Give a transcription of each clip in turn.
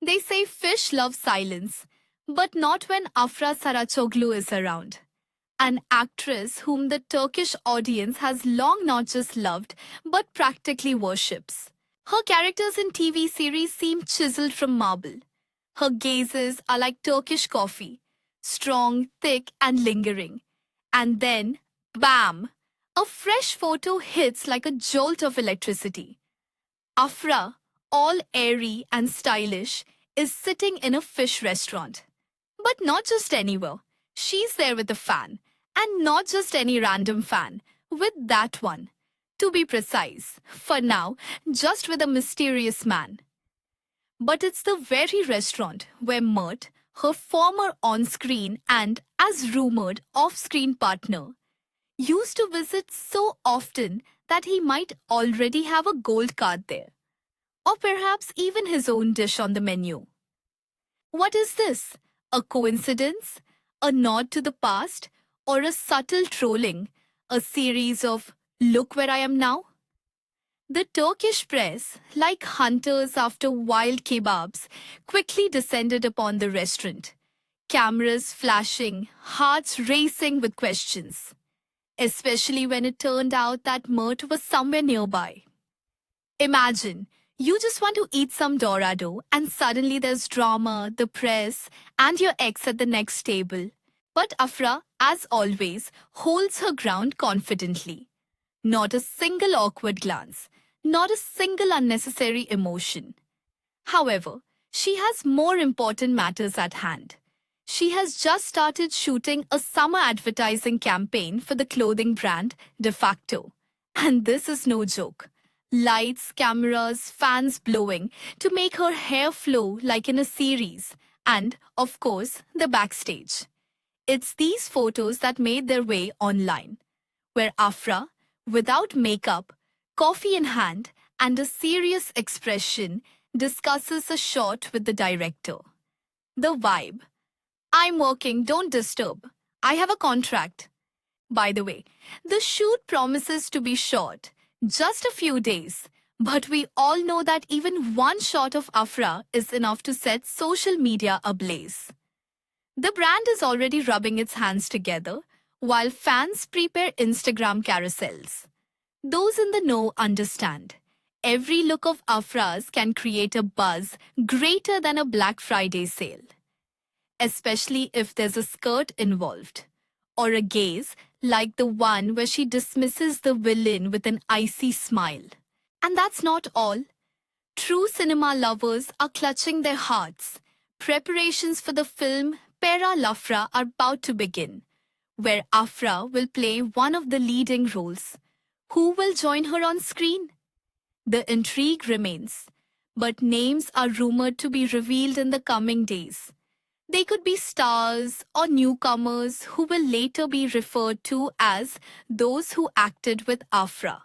They say fish love silence, but not when Afra Saracoglu is around. An actress whom the Turkish audience has long not just loved, but practically worships. Her characters in TV series seem chiseled from marble. Her gazes are like Turkish coffee, strong, thick, and lingering. And then, bam! A fresh photo hits like a jolt of electricity. Afra, all airy and stylish, is sitting in a fish restaurant. But not just anywhere. She's there with a fan. And not just any random fan, with that one. To be precise, for now, just with a mysterious man. But it's the very restaurant where Mert, her former on-screen and, as rumored, off-screen partner, used to visit so often that he might already have a gold card there. Or perhaps even his own dish on the menu. What is this? A coincidence? A nod to the past? Or a subtle trolling? A series of, look where I am now? The Turkish press, like hunters after wild kebabs, quickly descended upon the restaurant. Cameras flashing, hearts racing with questions. Especially when it turned out that Mert was somewhere nearby. Imagine, you just want to eat some Dorado and suddenly there's drama, the press, and your ex at the next table. But Afra, as always, holds her ground confidently. Not a single awkward glance, not a single unnecessary emotion. However, she has more important matters at hand. She has just started shooting a summer advertising campaign for the clothing brand De Facto. And this is no joke. Lights, cameras, fans blowing to make her hair flow like in a series. And, of course, the backstage. It's these photos that made their way online, where Afra, without makeup, coffee in hand, and a serious expression, discusses a shot with the director. The vibe. I'm working, don't disturb. I have a contract. By the way, the shoot promises to be short, just a few days. But we all know that even one shot of Afra is enough to set social media ablaze. The brand is already rubbing its hands together, while fans prepare Instagram carousels. Those in the know understand. Every look of Afra's can create a buzz greater than a Black Friday sale. Especially if there's a skirt involved. Or a gaze like the one where she dismisses the villain with an icy smile. And that's not all. True cinema lovers are clutching their hearts. Preparations for the film Pera Lafra are about to begin, where Afra will play one of the leading roles. Who will join her on screen? The intrigue remains, but names are rumored to be revealed in the coming days. They could be stars or newcomers who will later be referred to as those who acted with Afra.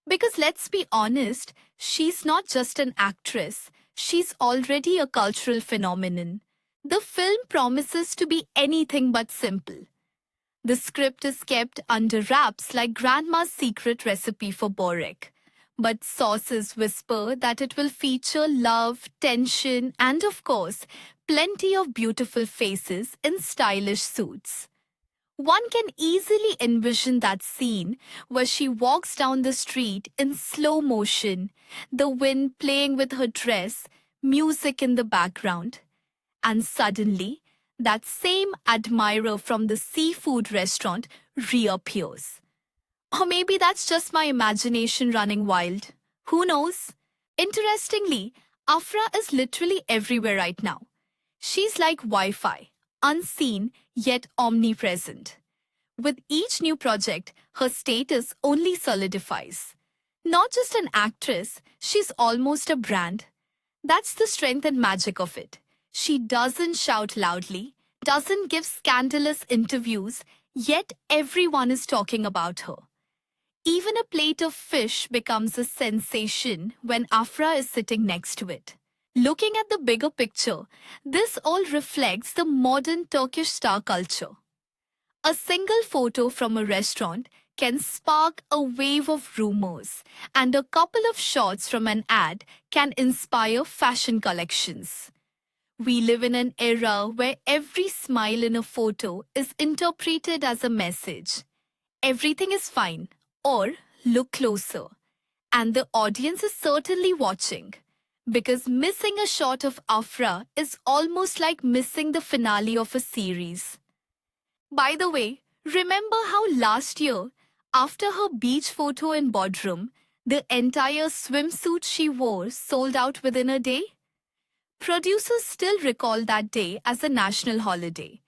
Because let's be honest, she's not just an actress, she's already a cultural phenomenon. The film promises to be anything but simple. The script is kept under wraps like Grandma's secret recipe for Borek. But sources whisper that it will feature love, tension, and of course, plenty of beautiful faces in stylish suits. One can easily envision that scene where she walks down the street in slow motion, the wind playing with her dress, music in the background. And suddenly, that same admirer from the seafood restaurant reappears. Or maybe that's just my imagination running wild. Who knows? Interestingly, Afra is literally everywhere right now. She's like Wi-Fi, unseen yet omnipresent. With each new project, her status only solidifies. Not just an actress, she's almost a brand. That's the strength and magic of it. She doesn't shout loudly, doesn't give scandalous interviews, yet everyone is talking about her. Even a plate of fish becomes a sensation when Afra is sitting next to it. Looking at the bigger picture, this all reflects the modern Turkish star culture. A single photo from a restaurant can spark a wave of rumors, and a couple of shots from an ad can inspire fashion collections. We live in an era where every smile in a photo is interpreted as a message. Everything is fine, or look closer. And the audience is certainly watching. Because missing a shot of Afra is almost like missing the finale of a series. By the way, remember how last year, after her beach photo in Bodrum, the entire swimsuit she wore sold out within a day? Producers still recall that day as a national holiday.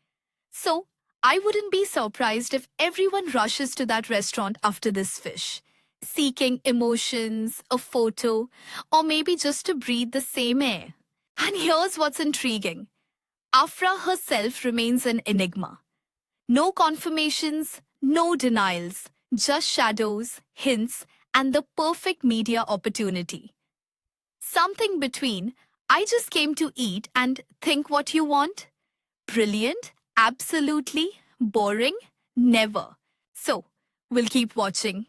So, I wouldn't be surprised if everyone rushes to that restaurant after this fish, seeking emotions, a photo, or maybe just to breathe the same air. And here's what's intriguing. Afra herself remains an enigma. No confirmations, no denials, just shadows, hints, and the perfect media opportunity. Something between, I just came to eat and think what you want. Brilliant, absolutely, boring, never. So, we'll keep watching.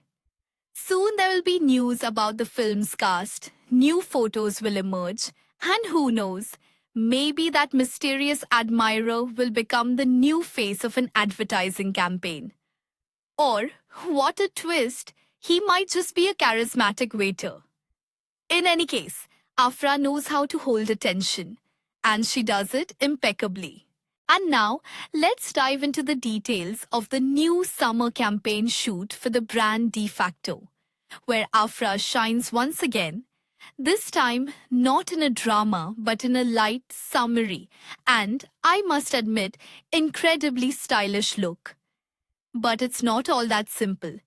Soon there will be news about the film's cast, new photos will emerge, and who knows, maybe that mysterious admirer will become the new face of an advertising campaign. Or, what a twist, he might just be a charismatic waiter. In any case, Afra knows how to hold attention, and she does it impeccably. And now, let's dive into the details of the new summer campaign shoot for the brand De Facto, where Afra shines once again, this time not in a drama but in a light, summery, and, I must admit, incredibly stylish look. But it's not all that simple,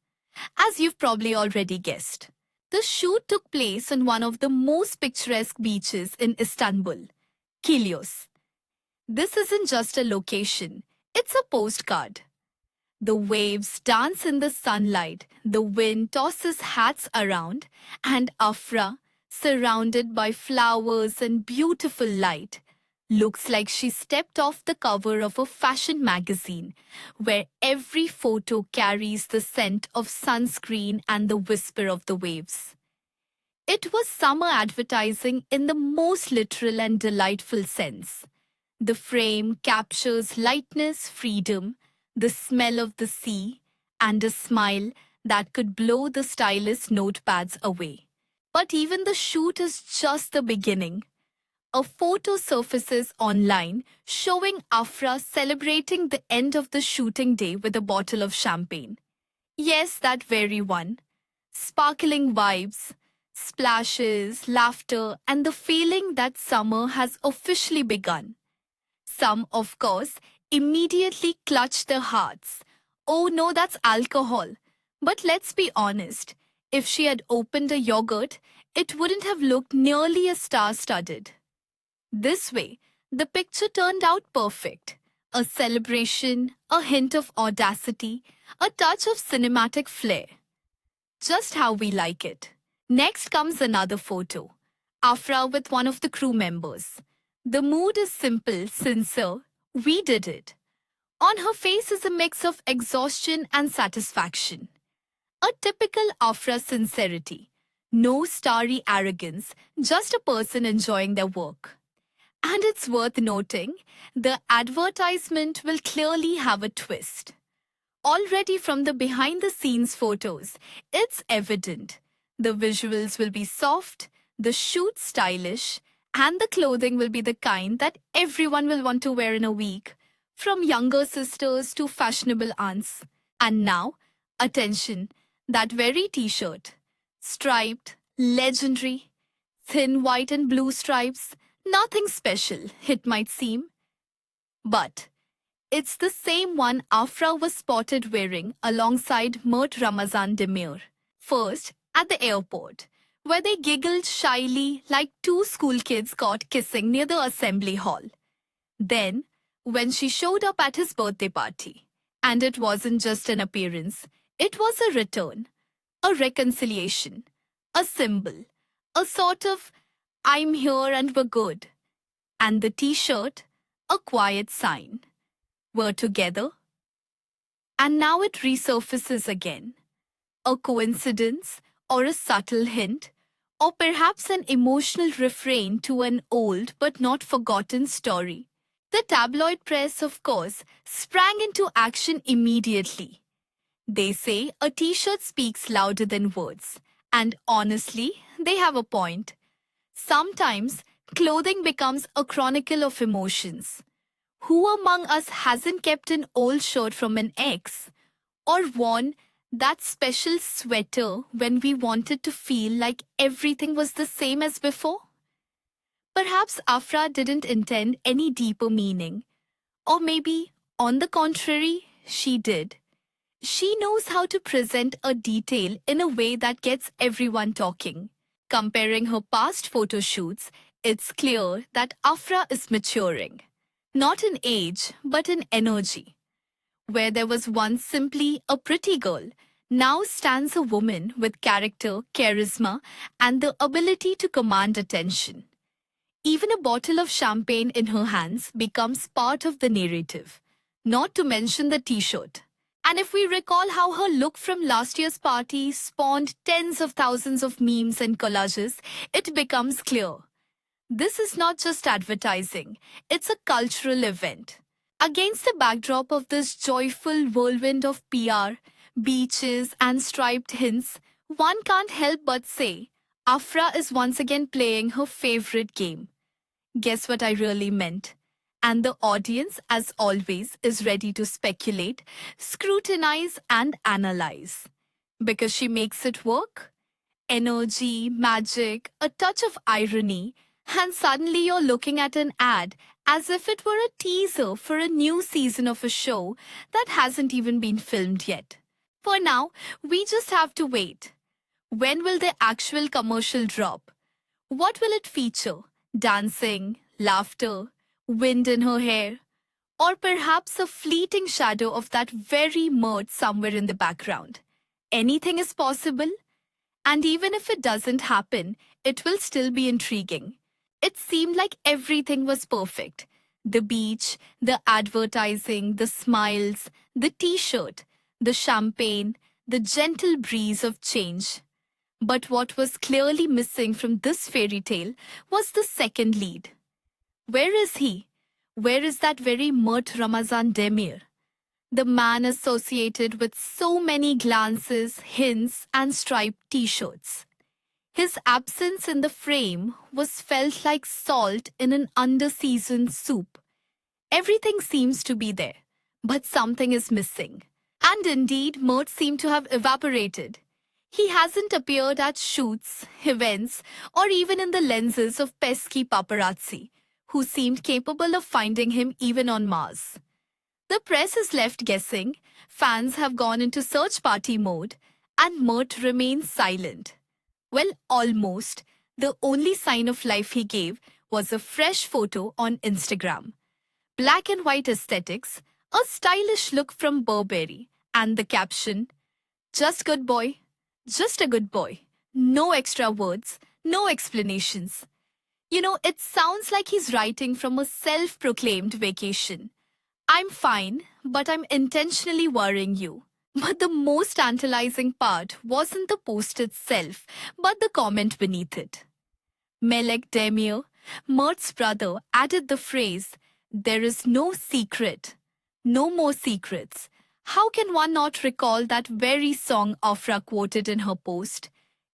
as you've probably already guessed. The shoot took place on one of the most picturesque beaches in Istanbul, Kilios. This isn't just a location, it's a postcard. The waves dance in the sunlight, the wind tosses hats around, and Afra, surrounded by flowers and beautiful light, looks like she stepped off the cover of a fashion magazine, where every photo carries the scent of sunscreen and the whisper of the waves. It was summer advertising in the most literal and delightful sense. The frame captures lightness, freedom, the smell of the sea, and a smile that could blow the stylist notepads away. But even the shoot is just the beginning. A photo surfaces online showing Afra celebrating the end of the shooting day with a bottle of champagne. Yes, that very one. Sparkling vibes, splashes, laughter, and the feeling that summer has officially begun. Some, of course, immediately clutch their hearts. Oh no, that's alcohol. But let's be honest, if she had opened a yogurt, it wouldn't have looked nearly as star-studded. This way, the picture turned out perfect. A celebration, a hint of audacity, a touch of cinematic flair. Just how we like it. Next comes another photo. Afra with one of the crew members. The mood is simple, sincere. We did it. On her face is a mix of exhaustion and satisfaction. A typical Afra sincerity. No starry arrogance, just a person enjoying their work. And it's worth noting, the advertisement will clearly have a twist. Already from the behind-the-scenes photos, it's evident. The visuals will be soft, the shoot stylish, and the clothing will be the kind that everyone will want to wear in a week, from younger sisters to fashionable aunts. And now, attention, that very t-shirt. Striped, legendary, thin white and blue stripes, nothing special, it might seem. But it's the same one Afra was spotted wearing alongside Mert Ramazan Demir. First, at the airport, where they giggled shyly like two school kids caught kissing near the assembly hall. Then, when she showed up at his birthday party. And it wasn't just an appearance, it was a return, a reconciliation, a symbol, a sort of, I'm here and we're good. And the t-shirt, a quiet sign. We're together. And now it resurfaces again. A coincidence or a subtle hint? Or perhaps an emotional refrain to an old but not forgotten story? The tabloid press, of course, sprang into action immediately. They say a t-shirt speaks louder than words. And honestly, they have a point. Sometimes, clothing becomes a chronicle of emotions. Who among us hasn't kept an old shirt from an ex? Or worn that special sweater when we wanted to feel like everything was the same as before? Perhaps Afra didn't intend any deeper meaning. Or maybe, on the contrary, she did. She knows how to present a detail in a way that gets everyone talking. Comparing her past photo shoots, it's clear that Afra is maturing. Not in age, but in energy. Where there was once simply a pretty girl, now stands a woman with character, charisma, and the ability to command attention. Even a bottle of champagne in her hands becomes part of the narrative, not to mention the t-shirt. And if we recall how her look from last year's party spawned tens of thousands of memes and collages, it becomes clear. This is not just advertising, it's a cultural event. Against the backdrop of this joyful whirlwind of PR, beaches, and striped hints, one can't help but say, Afra is once again playing her favorite game. Guess what I really meant? And the audience, as always, is ready to speculate, scrutinize, and analyze. Because she makes it work? Energy, magic, a touch of irony, and suddenly you're looking at an ad as if it were a teaser for a new season of a show that hasn't even been filmed yet. For now, we just have to wait. When will the actual commercial drop? What will it feature? Dancing, laughter, wind in her hair, or perhaps a fleeting shadow of that very mirth somewhere in the background. Anything is possible, and even if it doesn't happen, it will still be intriguing. It seemed like everything was perfect. The beach, the advertising, the smiles, the t-shirt, the champagne, the gentle breeze of change. But what was clearly missing from this fairy tale was the second lead. Where is he? Where is that very Mert Ramazan Demir? The man associated with so many glances, hints, and striped t-shirts. His absence in the frame was felt like salt in an under-seasoned soup. Everything seems to be there, but something is missing. And indeed, Mert seemed to have evaporated. He hasn't appeared at shoots, events, or even in the lenses of pesky paparazzi, who seemed capable of finding him even on Mars. The press is left guessing, fans have gone into search party mode, and Mert remains silent. Well, almost. The only sign of life he gave was a fresh photo on Instagram. Black and white aesthetics, a stylish look from Burberry, and the caption, "Just good boy, just a good boy. No extra words, no explanations." It sounds like he's writing from a self-proclaimed vacation. I'm fine, but I'm intentionally worrying you. But the most tantalizing part wasn't the post itself, but the comment beneath it. Melek Demir, Mert's brother, added the phrase, "There is no secret. No more secrets." How can one not recall that very song Afra quoted in her post?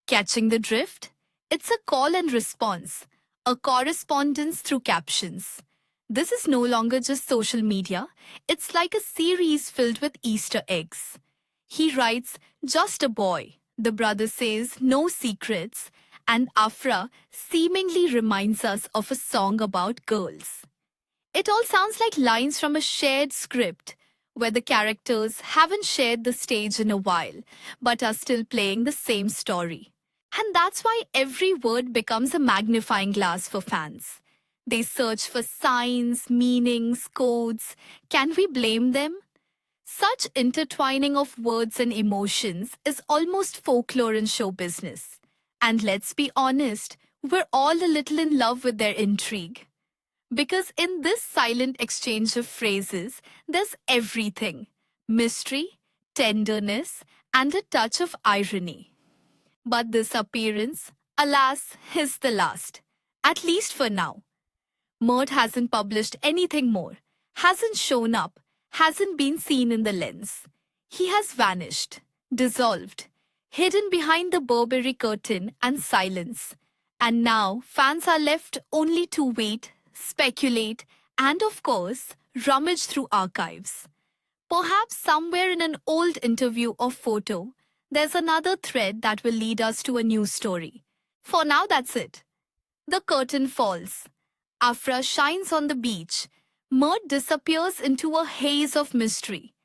Catching the drift? It's a call and response, a correspondence through captions. This is no longer just social media, it's like a series filled with Easter eggs. He writes, "Just a boy." The brother says, "No secrets." And Afra seemingly reminds us of a song about girls. It all sounds like lines from a shared script, where the characters haven't shared the stage in a while, but are still playing the same story. And that's why every word becomes a magnifying glass for fans. They search for signs, meanings, codes. Can we blame them? Such intertwining of words and emotions is almost folklore in show business. And let's be honest, we're all a little in love with their intrigue. Because in this silent exchange of phrases, there's everything: mystery, tenderness, and a touch of irony. But this appearance, alas, is the last. At least for now. Mert hasn't published anything more, hasn't shown up, hasn't been seen in the lens. He has vanished, dissolved, hidden behind the Burberry curtain and silence. And now fans are left only to wait, speculate, and of course, rummage through archives. Perhaps somewhere in an old interview or photo, there's another thread that will lead us to a new story. For now, that's it. The curtain falls. Afra shines on the beach. Mert disappears into a haze of mystery.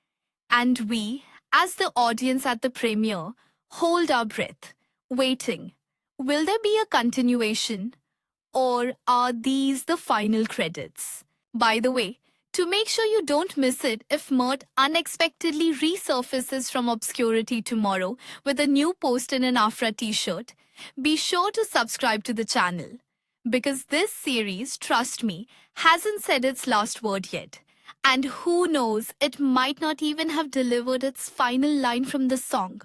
And we, as the audience at the premiere, hold our breath, waiting. Will there be a continuation? Or are these the final credits? By the way, to make sure you don't miss it if Mert unexpectedly resurfaces from obscurity tomorrow with a new post in an Afra t-shirt, be sure to subscribe to the channel. Because this series, trust me, hasn't said its last word yet. And who knows, it might not even have delivered its final line from the song.